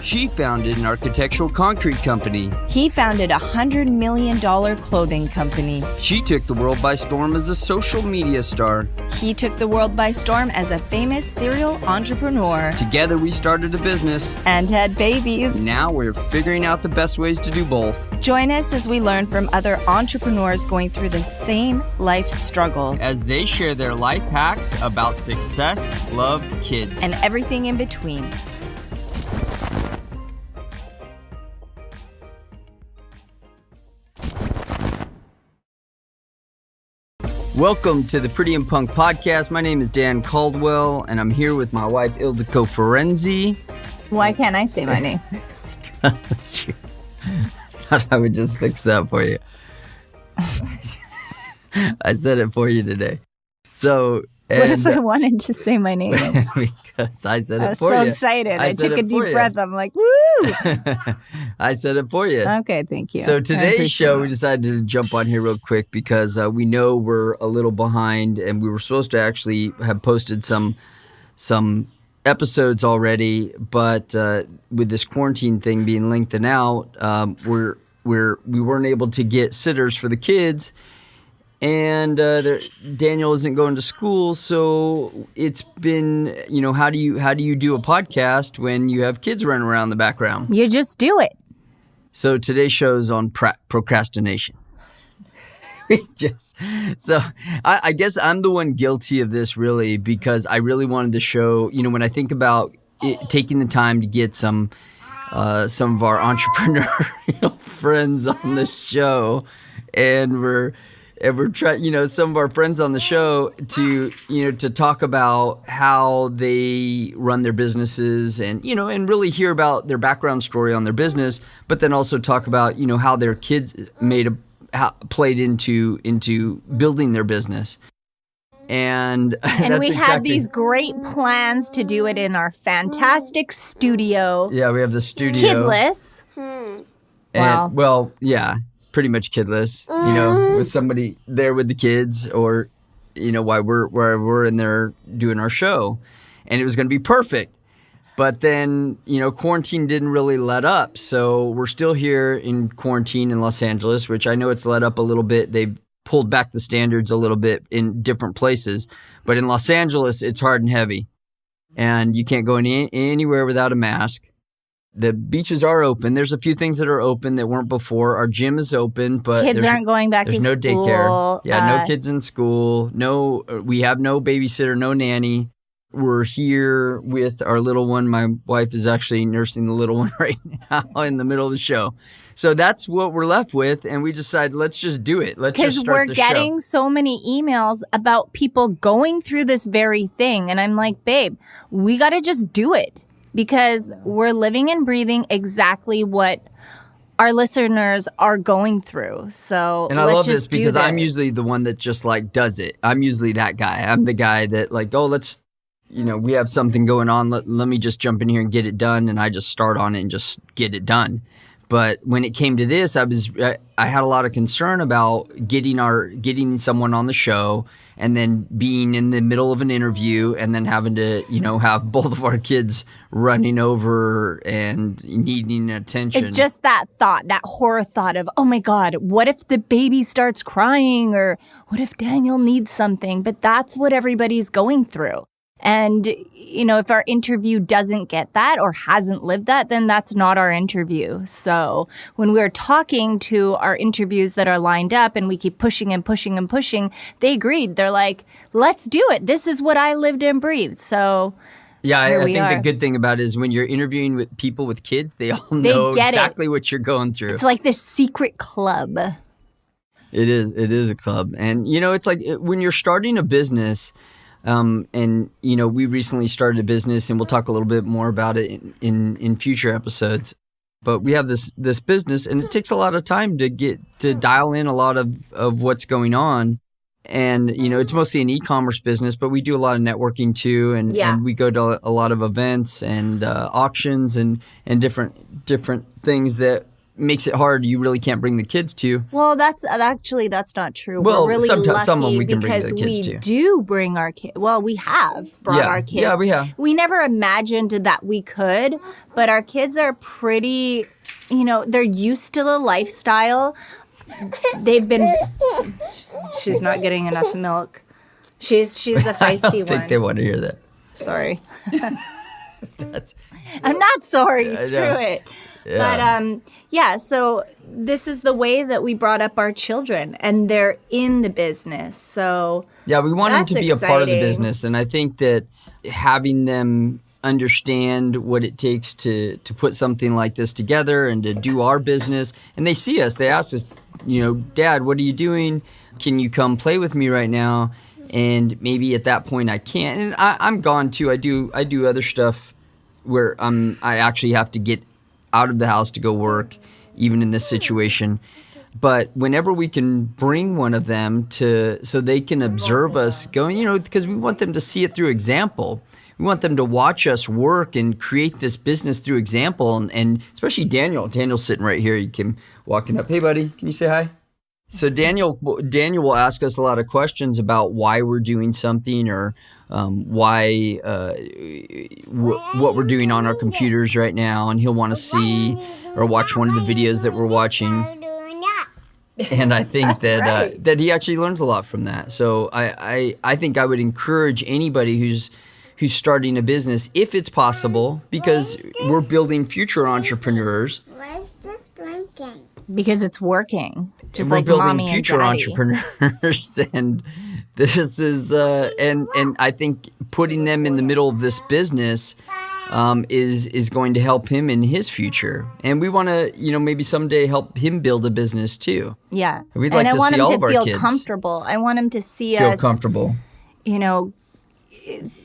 She founded an architectural concrete company. He founded a $100 million clothing company. She took the world by storm as a social media star. He took the world by storm as a famous serial entrepreneur. Together we started a business. And had babies. Now we're figuring out the best ways to do both. Join us as we learn from other entrepreneurs going through the same life struggles. As they share their life hacks about success, love, kids, and everything in between. Welcome to the Pretty and Punk podcast. My name is Dan Caldwell, and I'm here with my wife, Ildiko Ferenczi. Why can't I say my name? That's true. I thought I would just fix that for you. I said it for you today. So, what if I wanted to say my name? Because I said it for you. I was so excited. I took a deep breath. I'm like, woo! I said it for you. Okay, thank you. So today's show, we decided to jump on here real quick because we know we're a little behind, and we were supposed to actually have posted some episodes already, but with this quarantine thing being lengthened out, we weren't able to get sitters for the kids. And Daniel isn't going to school, so it's been, how do you do a podcast when you have kids running around in the background? You just do it. So today's show is on procrastination. I guess I'm the one guilty of this, really, because I really wanted to show, when I think about taking the time to get some of our entrepreneurial friends on the show, and we're trying, some of our friends on the show to talk about how they run their businesses and really hear about their background story on their business, but then also talk about, how their kids played into building their business. And we had these great plans to do it in our fantastic studio. Yeah, we have the studio. Kidless. And, well, yeah. Pretty much kidless, with somebody there with the kids, or while we're in there doing our show, and it was going to be perfect. But then quarantine didn't really let up, so we're still here in quarantine in Los Angeles, which I know it's let up a little bit. They've pulled back the standards a little bit in different places, but in Los Angeles it's hard and heavy, and you can't go anywhere without a mask. The beaches are open. There's a few things that are open that weren't before. Our gym is open, but kids aren't going back to school. There's no daycare. Yeah, no kids in school. No, we have no babysitter, no nanny. We're here with our little one. My wife is actually nursing the little one right now in the middle of the show. So that's what we're left with, and we decided let's just do it. Let's just start the show. Because we're getting so many emails about people going through this very thing, and I'm like, babe, we got to just do it. Because we're living and breathing exactly what our listeners are going through. So and I love this because I'm usually the one that just does it. I'm usually that guy. I'm the guy that let's, we have something going on. Let me just jump in here and get it done. And I just start on it and just get it done. But when it came to this, I had a lot of concern about getting someone on the show and then being in the middle of an interview and then having to, have both of our kids running over and needing attention. It's just that horror thought of, oh my God, what if the baby starts crying, or what if Daniel needs something? But that's what everybody's going through. And, if our interview doesn't get that or hasn't lived that, then that's not our interview. So when we're talking to our interviews that are lined up and we keep pushing and pushing and pushing, they agreed. They're like, let's do it. This is what I lived and breathed. So yeah, I think the good thing about it is when you're interviewing with people with kids, they all know exactly what you're going through. It's like this secret club. It is a club. And, it's like when you're starting a business, and we recently started a business, and we'll talk a little bit more about it in future episodes. But we have this business, and it takes a lot of time to dial in a lot of what's going on. And it's mostly an e-commerce business, but we do a lot of networking too, and we go to a lot of events and auctions and different things that makes it hard. You really can't bring the kids to. Well, that's not true. Well, we're really lucky some of them we can bring because the kids we to. do bring our kids. Well, we have brought our kids. Yeah, we have. We never imagined that we could, but our kids are pretty, they're used to the lifestyle. They've been. She's not getting enough milk. She's a feisty I don't think they want to hear that. Sorry. I'm not sorry. Screw it. Yeah. But so this is the way that we brought up our children, and they're in the business. So yeah, we want them to be exciting. A part of the business, and I think that having them understand what it takes to put something like this together and to do our business, and they see us, they ask us, Dad, what are you doing? Can you come play with me right now? And maybe at that point I can't. And I'm gone too. I do other stuff where I actually have to get out of the house to go work, even in this situation. But whenever we can bring one of them so they can observe us going, because we want them to see it through example. We want them to watch us work and create this business through example. And especially Daniel. Daniel's sitting right here. You came walking up. Hey, buddy, can you say hi? So Daniel will ask us a lot of questions about why we're doing something or why what we're doing on our computers right now, and he'll want to see or watch one of the videos that we're watching. And I think that he actually learns a lot from that. So I think I would encourage anybody who's starting a business, if it's possible, because we're building future entrepreneurs. Where's this blinking? Because it's working. Just we're like building mommy future and daddy. entrepreneurs, and this is and I think putting them in the middle of this business is going to help him in his future, and we want to maybe someday help him build a business too. Yeah, we'd like to see all of our kids. I want him to feel comfortable. I want him to see feel us comfortable.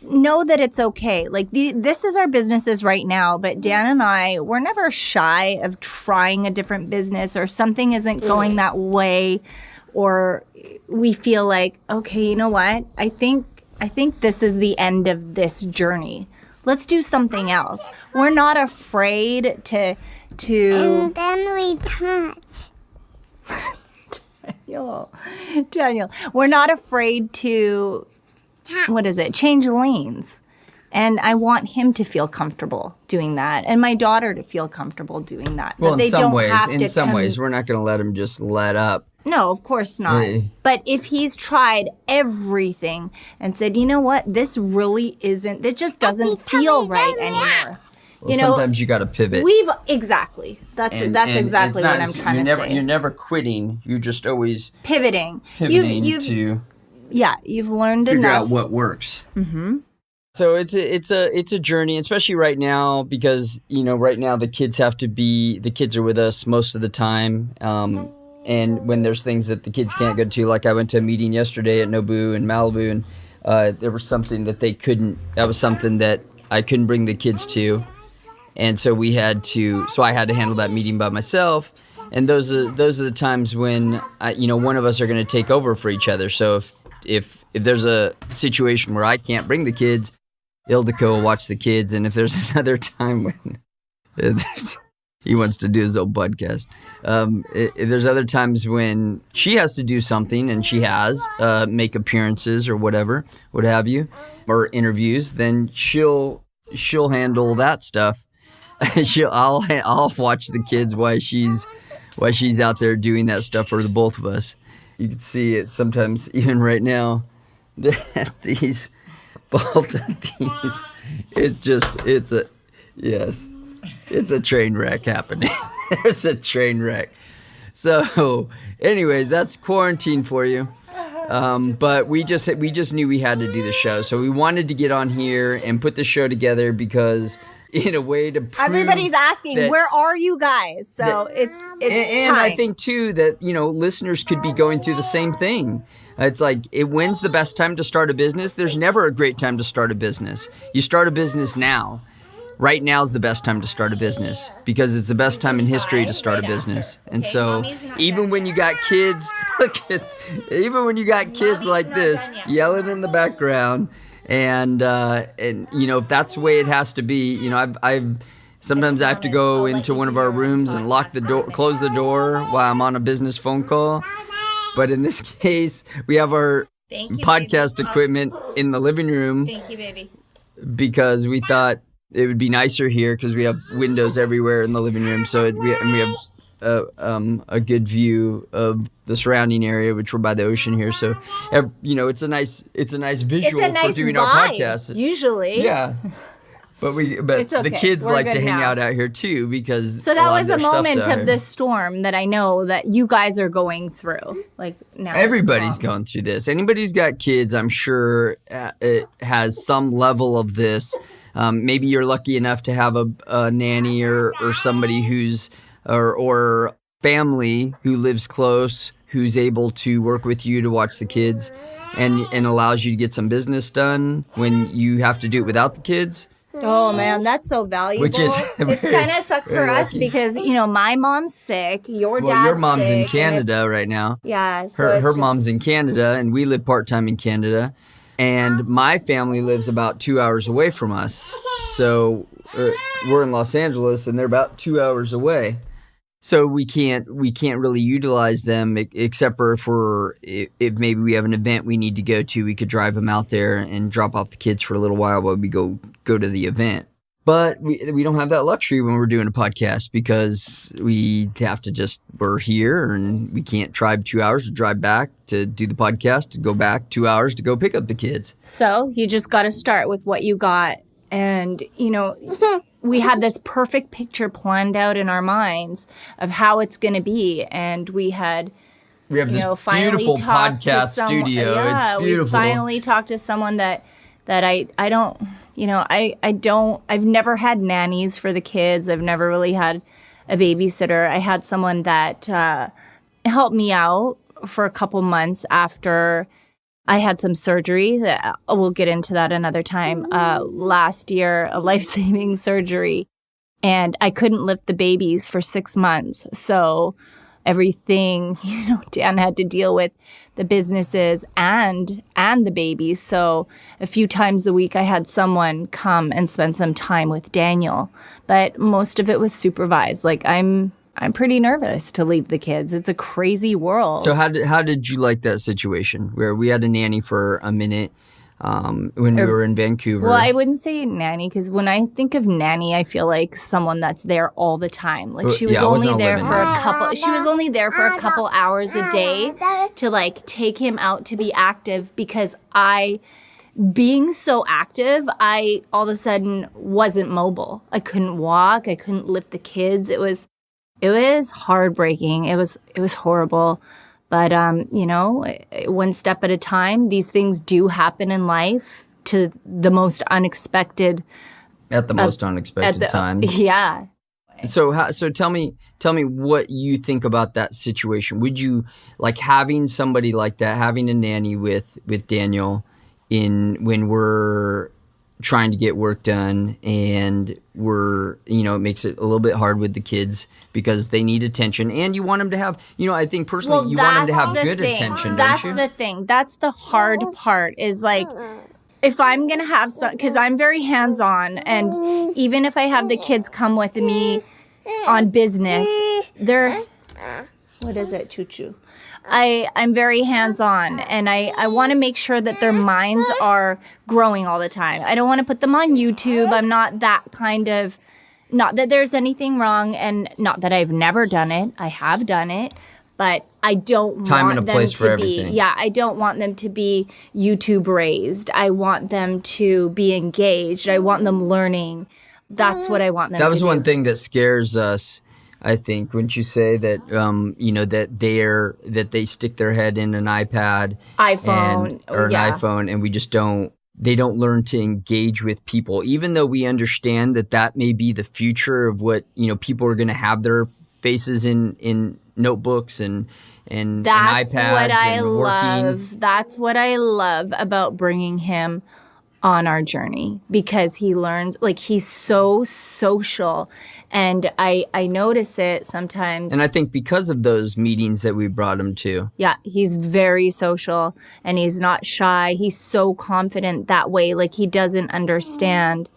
Know that it's okay. Like this is our businesses right now, but Dan and I, we're never shy of trying a different business or something isn't going that way, or we feel like, okay, you know what? I think this is the end of this journey. Let's do something else. We're not afraid to. And then we touch. Daniel, we're not afraid to. What is it? Change lanes. And I want him to feel comfortable doing that, and my daughter to feel comfortable doing that. Well, in some ways, we're not going to let him just let up. No, of course not. Hey. But if he's tried everything and said, you know what, this really isn't, this just doesn't feel right anymore. Well, sometimes you got to pivot. Exactly. That's exactly what I'm trying to say. You're never quitting. You're just always pivoting to. Yeah, you've learned figure enough. out what works. Mm-hmm. So it's a journey, especially right now, because right now the kids are with us most of the time, and when there's things that the kids can't go to, like I went to a meeting yesterday at Nobu in Malibu, and there was something that that was something that I couldn't bring the kids to, and so I had to handle that meeting by myself. And those are the times when one of us are going to take over for each other. So if there's a situation where I can't bring the kids, Ildiko will watch the kids. And if there's another time when he wants to do his own podcast, if there's other times when she has to do something, and she has make appearances or what have you, or interviews, then she'll handle that stuff. I'll watch the kids while she's out there doing that stuff for the both of us. You can see it sometimes, even right now, that both of these, it's a train wreck happening. There's a train wreck. So anyways, that's quarantine for you. But we just knew we had to do the show. So we wanted to get on here and put the show together because in a way to prove everybody's asking, where are you guys? So it's and time. I think too that listeners could be going through the same thing. It's like, when's the best time to start a business? There's never a great time to start a business. You start a business now. Right now is the best time to start a business because it's the best time in history to start a business. And so even when you got kids, like this yelling in the background, and if that's the way it has to be, I've Sometimes I have to go into one of our rooms and lock the door, close the door while I'm on a business phone call. But in this case, we have our podcast equipment in the living room. Thank you, baby. Because we thought it would be nicer here because we have windows everywhere in the living room. So we have a good view of the surrounding area, which we're by the ocean here. So, it's a nice visual for doing our podcast. Usually, yeah. But the kids like to hang out here too because so that was a moment of this storm that I know that you guys are going through. Like now, everybody's going through this. Anybody who's got kids, I'm sure, it has some level of this. Maybe you're lucky enough to have a nanny or somebody who's or family who lives close, who's able to work with you to watch the kids and allows you to get some business done when you have to do it without the kids. Oh man, that's so valuable. Which is it kind of sucks for us because my mom's sick, your mom's sick, in Canada right now. Yeah, so her mom's in Canada, and we live part-time in Canada, and my family lives about 2 hours away from us. So we're in Los Angeles, and they're about 2 hours away. So we can't really utilize them except for if maybe we have an event we need to go to, we could drive them out there and drop off the kids for a little while we go to the event. But we don't have that luxury when we're doing a podcast because we have to we're here and we can't drive 2 hours to drive back to do the podcast, to go back 2 hours to go pick up the kids. So you just got to start with what you got. And, we had this perfect picture planned out in our minds of how it's going to be. And we have this beautiful podcast studio. Yeah, it's beautiful. We finally talked to someone that I don't, I've never had nannies for the kids. I've never really had a babysitter. I had someone that helped me out for a couple months after I had some surgery. That we'll get into that another time. Last year, a life-saving surgery, and I couldn't lift the babies for 6 months. So everything, Dan had to deal with the businesses and the babies. So a few times a week, I had someone come and spend some time with Daniel, but most of it was supervised. Like I'm pretty nervous to leave the kids. It's a crazy world. So how did you like that situation where we had a nanny for a minute when we were in Vancouver? Well, I wouldn't say nanny because when I think of nanny, I feel like someone that's there all the time. Like she was only there for a couple. She was only there for a couple hours a day to take him out to be active because being so active, I all of a sudden wasn't mobile. I couldn't walk. I couldn't lift the kids. It was heartbreaking. It was horrible. But, one step at a time, these things do happen in life to the most unexpected. At the most unexpected time. Yeah. So tell me what you think about that situation. Would you like having somebody like that, having a nanny with Daniel when we're trying to get work done and it makes it a little bit hard with the kids because they need attention and you want them to have, I think personally you want them to have good attention, don't you? That's the thing. That's the hard part is if I'm going to have some, because I'm very hands-on and even if I have the kids come with me on business, what is it, choo-choo? I'm very hands-on, and I want to make sure that their minds are growing all the time. I don't want to put them on YouTube. I'm not that kind of, not that there's anything wrong, and not that I've never done it. I have done it, but I don't time want and a them place to for be. everything. Yeah, I don't want them to be YouTube raised. I want them to be engaged. I want them learning. That's what I want them to do. That was one thing that scares us. I think, wouldn't you say that that they stick their head in an iPad, iPhone, and we just they don't learn to engage with people, even though we understand that may be the future of what people are going to have their faces in notebooks and iPads and working. That's what I love about bringing him on our journey because he learns, he's so social and I notice it sometimes. And I think because of those meetings that we brought him to. Yeah, he's very social and he's not shy. He's so confident that way. He doesn't understand,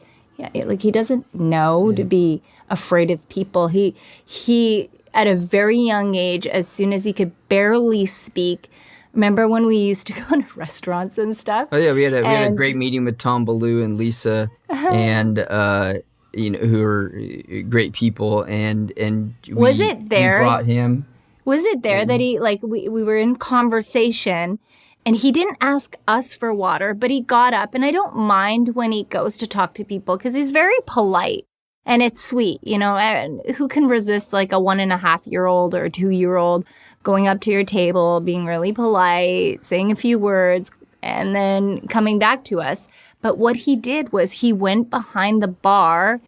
like he doesn't know to be afraid of people. He at a very young age, as soon as he could barely speak. Remember when we used to go to restaurants and stuff? Oh yeah, we had a great meeting with Tom Ballou and Lisa, and who are great people, and was it there? We brought him. Was it there that he we were in conversation, and he didn't ask us for water, but he got up, and I don't mind when he goes to talk to people because he's very polite. And it's sweet, and who can resist like a 1.5-year-old or a 2-year-old going up to your table, being really polite, saying a few words, and then coming back to us. But what he did was he went behind the bar,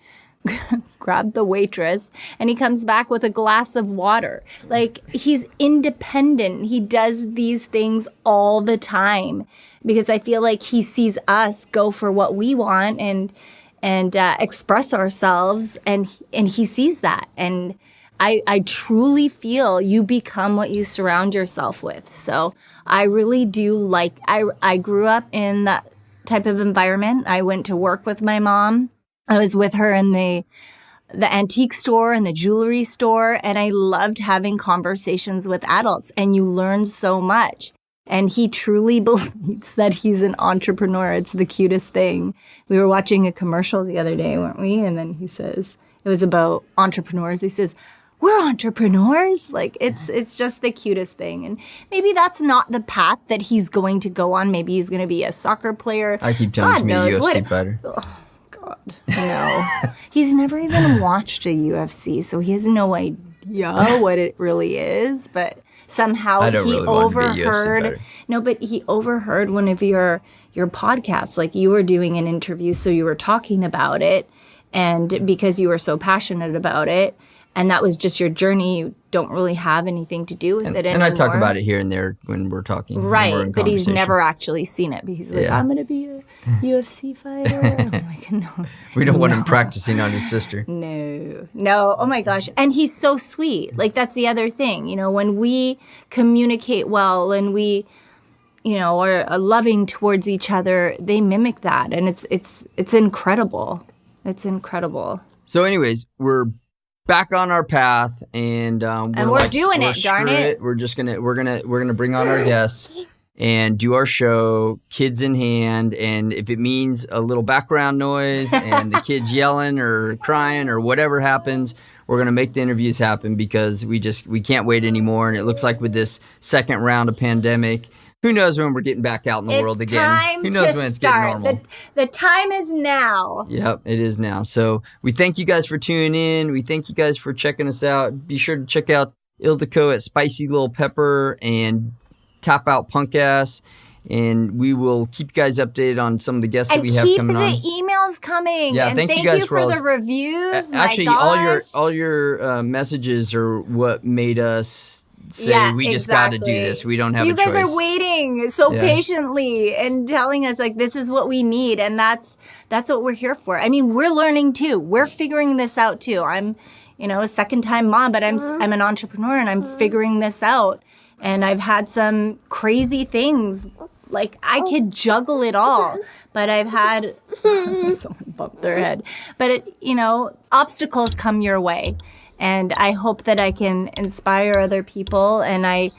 grabbed the waitress, and he comes back with a glass of water. Like, he's independent. He does these things all the time because I feel like he sees us go for what we want and express ourselves, and he sees that. And I truly feel you become what you surround yourself with. So I really do I grew up in that type of environment. I went to work with my mom. I was with her in the antique store and the jewelry store, and I loved having conversations with adults, and you learn so much. And he truly believes that he's an entrepreneur. It's the cutest thing. We were watching a commercial the other day, weren't we? And then he says, it was about entrepreneurs. He says, we're entrepreneurs. Like, it's just the cutest thing. And maybe that's not the path that he's going to go on. Maybe he's going to be a soccer player. I keep telling him he's a UFC fighter. Oh, God. No. He's never even watched a UFC, so he has no idea what it really is. But somehow he overheard. No, but he overheard one of your podcasts. Like, you were doing an interview, so you were talking about it, and because you were so passionate about it, and that was just your journey, you don't really have anything to do with it anymore. And I talk about it here and there when we're talking. Right, but he's never actually seen it. But he's like, I'm going to be a UFC fighter. I'm like, no. We don't want him practicing on his sister. No. Oh my gosh. And he's so sweet. Like, that's the other thing. When we communicate well and we, are loving towards each other, they mimic that. And it's incredible. It's incredible. So anyways, we're back on our path, and we're doing it. Darn it! We're gonna bring on our guests and do our show, kids in hand. And if it means a little background noise and the kids yelling or crying or whatever happens, we're gonna make the interviews happen because we can't wait anymore. And it looks like with this second round of pandemic, who knows when we're getting back out in the world again? Who knows when it's getting normal? The time is now. Yep, it is now. So we thank you guys for tuning in. We thank you guys for checking us out. Be sure to check out Ildiko at Spicy Little Pepper and Tap Out Punk Ass. And we will keep you guys updated on some of the guests that we have coming on. And keep the emails coming. Yeah, and thank you guys for the reviews. Actually, all your messages are what made us say we just got to do this. We don't have a choice. You guys are waiting so patiently and telling us like this is what we need, and that's what we're here for. I mean, we're learning too. We're figuring this out too. I'm, a second-time mom, but I'm an entrepreneur and I'm figuring this out. And I've had some crazy things. Like, I could juggle it all, but I've had someone bump their head. But obstacles come your way. And I hope that I can inspire other people, and I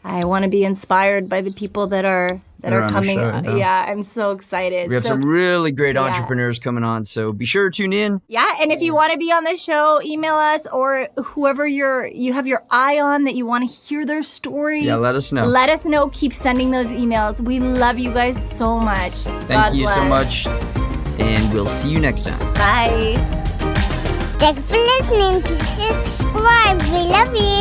want to be inspired by the people that are coming. Yeah, I'm so excited. We have some really great entrepreneurs coming on, so be sure to tune in. Yeah, and if you want to be on the show, email us, or whoever you have your eye on that you want to hear their story. Yeah, let us know. Let us know. Keep sending those emails. We love you guys so much. Thank you so much, and we'll see you next time. Bye. Thanks for listening. Please subscribe. We love you.